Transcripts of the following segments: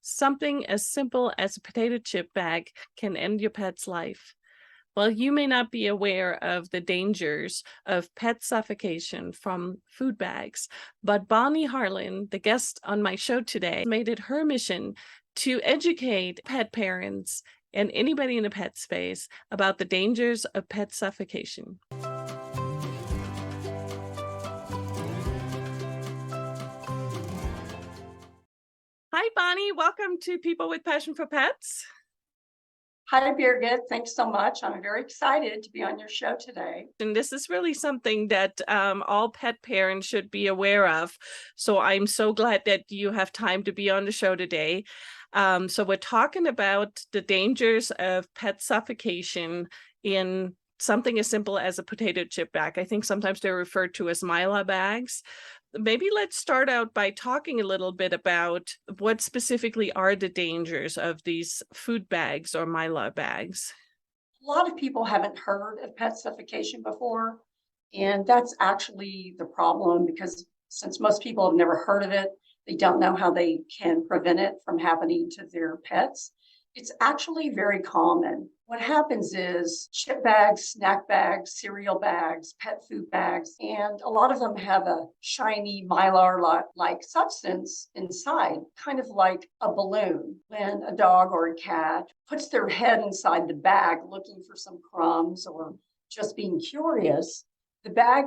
Something as simple as a potato chip bag can end your pet's life. Well, you may not be aware of the dangers of pet suffocation from food bags, but Bonnie Harlan, the guest on my show today, made it her mission to educate pet parents and anybody in the pet space about the dangers of pet suffocation. Hi, Bonnie. Welcome to People with Passion for Pets. Hi, Birgit. Thanks so much. I'm very excited to be on your show today. And this is really something that all pet parents should be aware of. So I'm so glad that you have time to be on the show today. So we're talking about the dangers of pet suffocation in something as simple as a potato chip bag. I think sometimes they're referred to as Mylar bags. Maybe let's start out by talking a little bit about what specifically are the dangers of these food bags or Mylar bags. A lot of people haven't heard of pet suffocation before, and that's actually the problem because since most people have never heard of it, they don't know how they can prevent it from happening to their pets. It's actually very common. What happens is chip bags, snack bags, cereal bags, pet food bags, and a lot of them have a shiny mylar-like substance inside, kind of like a balloon. When a dog or a cat puts their head inside the bag looking for some crumbs or just being curious, the bag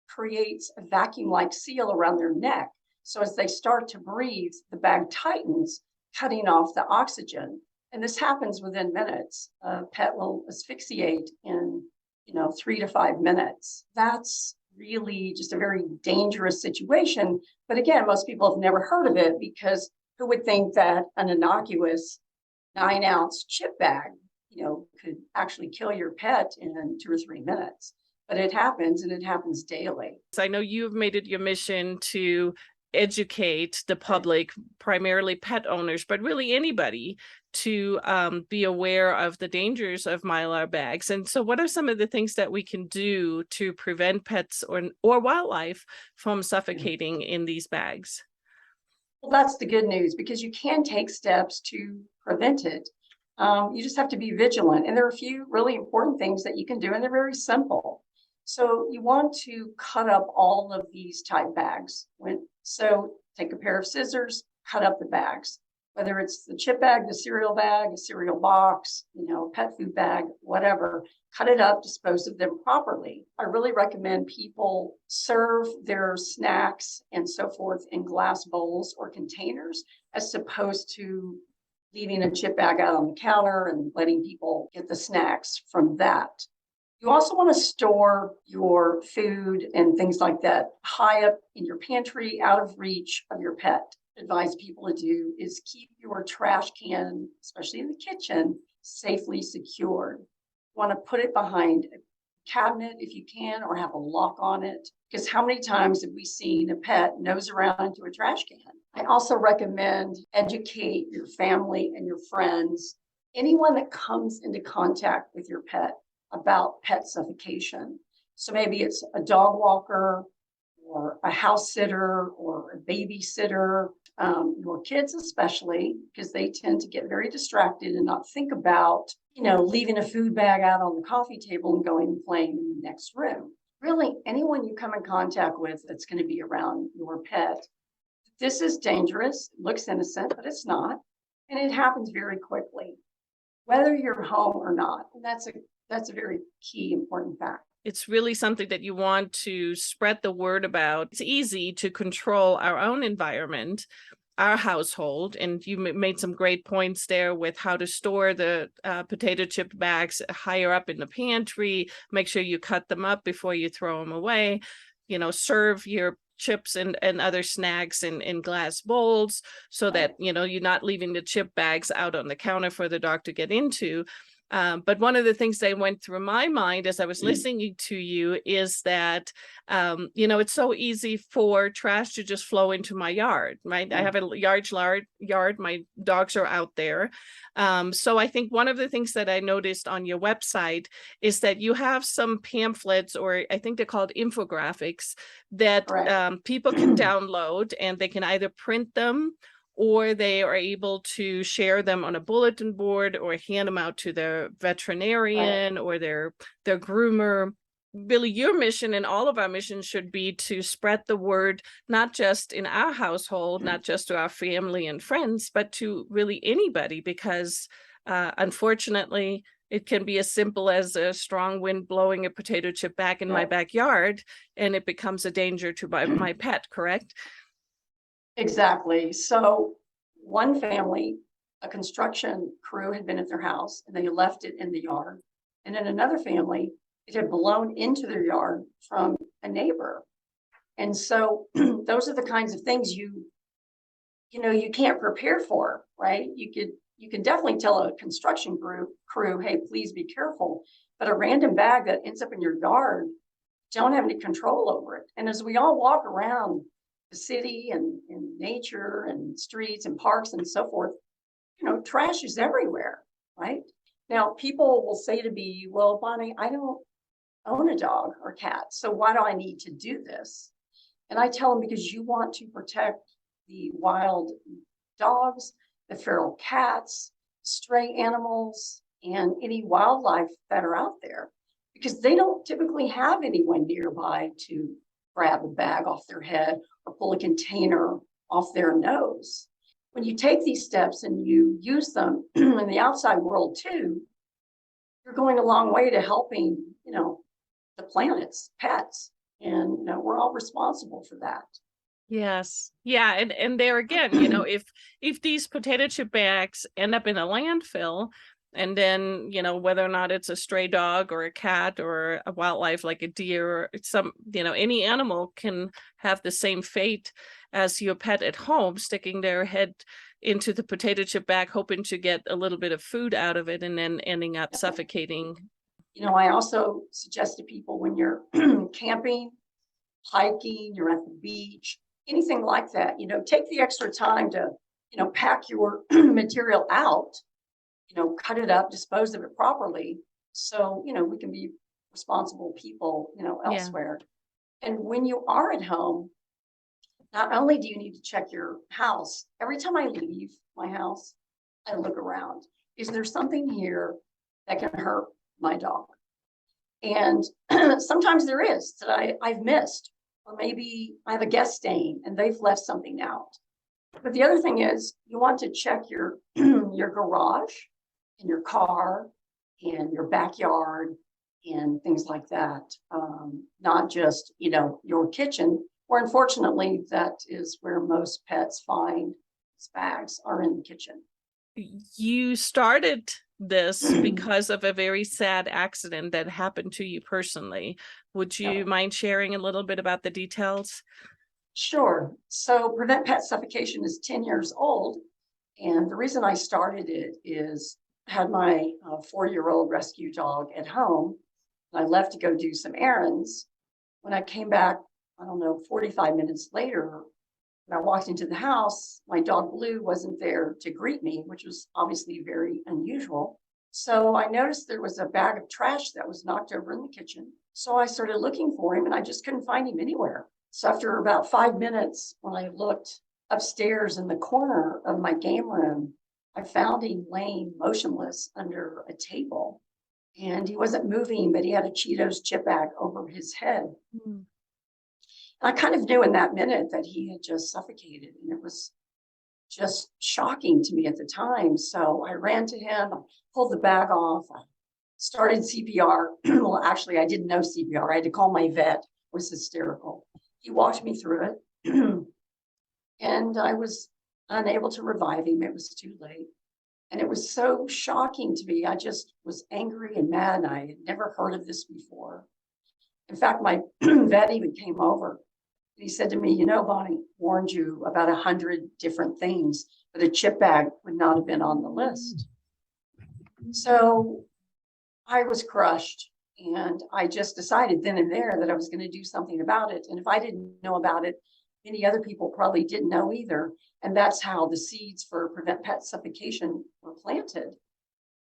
creates a vacuum-like seal around their neck. So as they start to breathe, the bag tightens, cutting off the oxygen. And this happens within minutes. A pet will asphyxiate in, 3 to 5 minutes. That's really just a very dangerous situation. But again, most people have never heard of it because who would think that an innocuous 9-ounce chip bag, could actually kill your pet in 2 or 3 minutes. But it happens, and it happens daily. So I know you've made it your mission to educate the public, primarily pet owners, but really anybody, to be aware of the dangers of Mylar bags. And so what are some of the things that we can do to prevent pets or wildlife from suffocating in these bags? Well, that's the good news because you can take steps to prevent it. You just have to be vigilant. And there are a few really important things that you can do, and they're very simple. So you want to cut up all of these type bags. So take a pair of scissors, cut up the bags, whether it's the chip bag, the cereal bag, a cereal box, pet food bag, whatever. Cut it up, dispose of them properly. I really recommend people serve their snacks and so forth in glass bowls or containers, as opposed to leaving a chip bag out on the counter and letting people get the snacks from that. You also want to store your food and things like that high up in your pantry, out of reach of your pet. Advise people to do is keep your trash can, especially in the kitchen, safely secured. You want to put it behind a cabinet if you can, or have a lock on it, because how many times have we seen a pet nose around into a trash can? I also recommend educate your family and your friends, anyone that comes into contact with your pet, about pet suffocation. So maybe it's a dog walker or a house sitter or a babysitter, your kids especially, because they tend to get very distracted and not think about, leaving a food bag out on the coffee table and going and playing in the next room. Really, anyone you come in contact with that's going to be around your pet, this is dangerous. It looks innocent, but it's not. And it happens very quickly, whether you're home or not. And that's a very key important fact. It's really something that you want to spread the word about. It's easy to control our own environment, our household, and you made some great points there with how to store the potato chip bags higher up in the pantry. Make sure you cut them up before you throw them away. Serve your chips and other snacks in glass bowls so that, you're not leaving the chip bags out on the counter for the dog to get into. But one of the things that went through my mind as I was listening to you is that, it's so easy for trash to just flow into my yard, right? I have a large yard. My dogs are out there. So I think one of the things that I noticed on your website is that you have some pamphlets, or I think they're called infographics, that people can download, and they can either print them or they are able to share them on a bulletin board or hand them out to their veterinarian or their groomer. Billy, your mission and all of our missions should be to spread the word, not just in our household, not just to our family and friends, but to really anybody, because unfortunately, it can be as simple as a strong wind blowing a potato chip back in my backyard, and it becomes a danger to my pet, correct? Exactly. So one family, a construction crew had been at their house and they left it in the yard. And in another family, it had blown into their yard from a neighbor. And so those are the kinds of things you can't prepare for, right? You can definitely tell a construction crew, hey, please be careful. But a random bag that ends up in your yard, don't have any control over it. And as we all walk around the city and in nature and streets and parks and so forth, trash is everywhere, right? Now, people will say to me, well, Bonnie, I don't own a dog or cat, so why do I need to do this? And I tell them, because you want to protect the wild dogs, the feral cats, stray animals, and any wildlife that are out there, because they don't typically have anyone nearby to grab a bag off their head or pull a container off their nose. When you take these steps and you use them in the outside world too, you're going a long way to helping, the planet's pets. And we're all responsible for that. Yes. Yeah. And there again, if these potato chip bags end up in a landfill, and then, whether or not it's a stray dog or a cat or a wildlife like a deer or some, any animal can have the same fate as your pet at home, sticking their head into the potato chip bag, hoping to get a little bit of food out of it, and then ending up suffocating. I also suggest to people, when you're camping, hiking, you're at the beach, anything like that, take the extra time to, pack your material out, cut it up, dispose of it properly. So, we can be responsible people, elsewhere. And when you are at home, not only do you need to check your house, every time I leave my house, I look around. Is there something here that can hurt my dog? And sometimes there is that I've missed, or maybe I have a guest staying and they've left something out. But the other thing is, you want to check your your garage and your car and your backyard and things like that. Not just, your kitchen, where unfortunately that is where most pets find bags, are in the kitchen. You started this because of a very sad accident that happened to you personally. Would you mind sharing a little bit about the details? Sure. So Prevent Pet Suffocation is 10 years old. And the reason I started it is I had my 4-year-old rescue dog at home. And I left to go do some errands. When I came back, 45 minutes later, when I walked into the house, my dog Blue wasn't there to greet me, which was obviously very unusual. So I noticed there was a bag of trash that was knocked over in the kitchen. So I started looking for him and I just couldn't find him anywhere. So after about 5 minutes, when I looked upstairs in the corner of my game room, I found him laying motionless under a table. And he wasn't moving, but he had a Cheetos chip bag over his head. Mm. I kind of knew in that minute that he had just suffocated, and it was just shocking to me at the time. So I ran to him, I pulled the bag off, I started CPR. Well, actually, I didn't know CPR. I had to call my vet. It was hysterical. He walked me through it, and I was unable to revive him. It was too late. And it was so shocking to me. I just was angry and mad, and I had never heard of this before. In fact, my vet even came over. He said to me, Bonnie warned you about 100 different things, but a chip bag would not have been on the list. So I was crushed, and I just decided then and there that I was going to do something about it. And if I didn't know about it, many other people probably didn't know either. And that's how the seeds for Prevent Pet Suffocation were planted.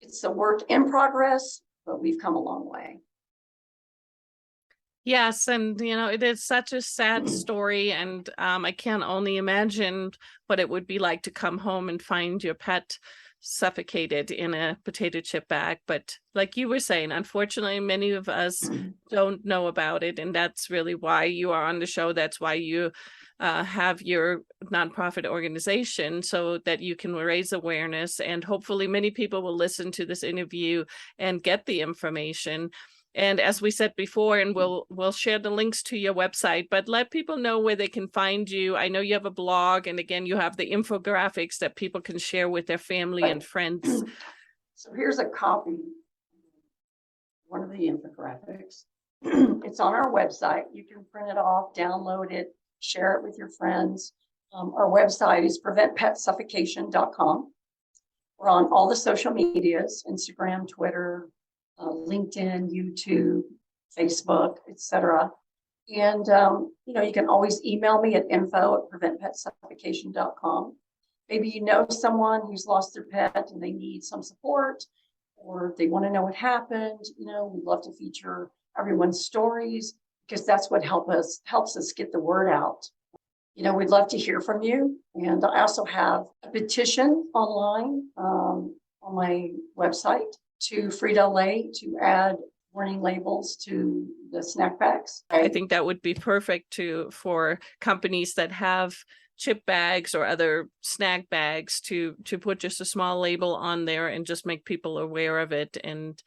It's a work in progress, but we've come a long way. Yes, and it is such a sad story, and I can only imagine what it would be like to come home and find your pet suffocated in a potato chip bag. But like you were saying, unfortunately, many of us don't know about it, and that's really why you are on the show. That's why you have your nonprofit organization, so that you can raise awareness, and hopefully many people will listen to this interview and get the information. And as we said before, and we'll share the links to your website, but let people know where they can find you. I know you have a blog, and again, you have the infographics that people can share with their family and friends. So here's a copy, one of the infographics. It's on our website. You can print it off, download it, share it with your friends. Our website is preventpetsuffocation.com. We're on all the social medias, Instagram, Twitter, LinkedIn, YouTube, Facebook, etc. And, you can always email me at info@preventpetsuffocation.com. Maybe you know someone who's lost their pet and they need some support, or they want to know what happened. We'd love to feature everyone's stories, because that's what helps us get the word out. We'd love to hear from you. And I also have a petition online on my website to Frito-Lay to add warning labels to the snack bags. I think that would be perfect for companies that have chip bags or other snack bags to put just a small label on there and just make people aware of it, and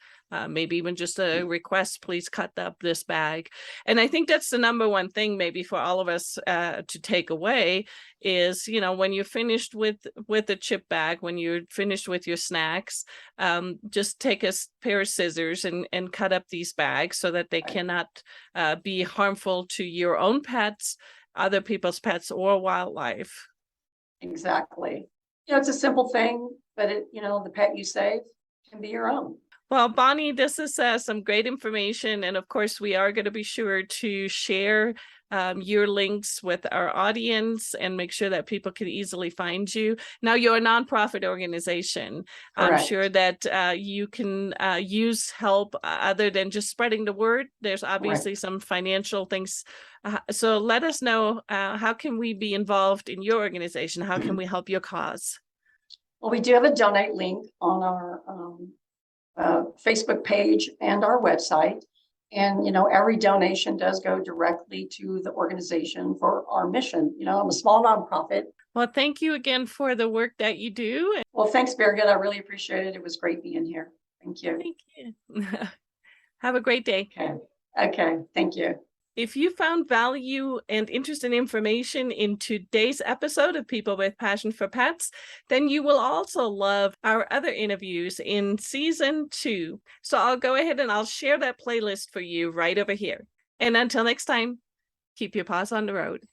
maybe even just a request, please cut up this bag. And I think that's the number one thing maybe for all of us to take away is, when you're finished with a chip bag, when you're finished with your snacks, just take a pair of scissors and cut up these bags so that they cannot be harmful to your own pets, other people's pets, or wildlife. Exactly. It's a simple thing, but the pet you save can be your own. Well, Bonnie, this is some great information. And of course, we are going to be sure to share your links with our audience and make sure that people can easily find you. Now, you're a nonprofit organization. Correct. I'm sure that you can use help other than just spreading the word. There's obviously some financial things. So let us know, how can we be involved in your organization? How can we help your cause? Well, we do have a donate link on our Facebook page and our website. And, every donation does go directly to the organization for our mission. I'm a small nonprofit. Well, thank you again for the work that you do. Well, thanks, Birgit. I really appreciate it. It was great being here. Thank you. Thank you. Have a great day. Okay. Thank you. If you found value and interesting information in today's episode of People with Passion for Pets, then you will also love our other interviews in season 2. So I'll go ahead and I'll share that playlist for you right over here. And until next time, keep your paws on the road.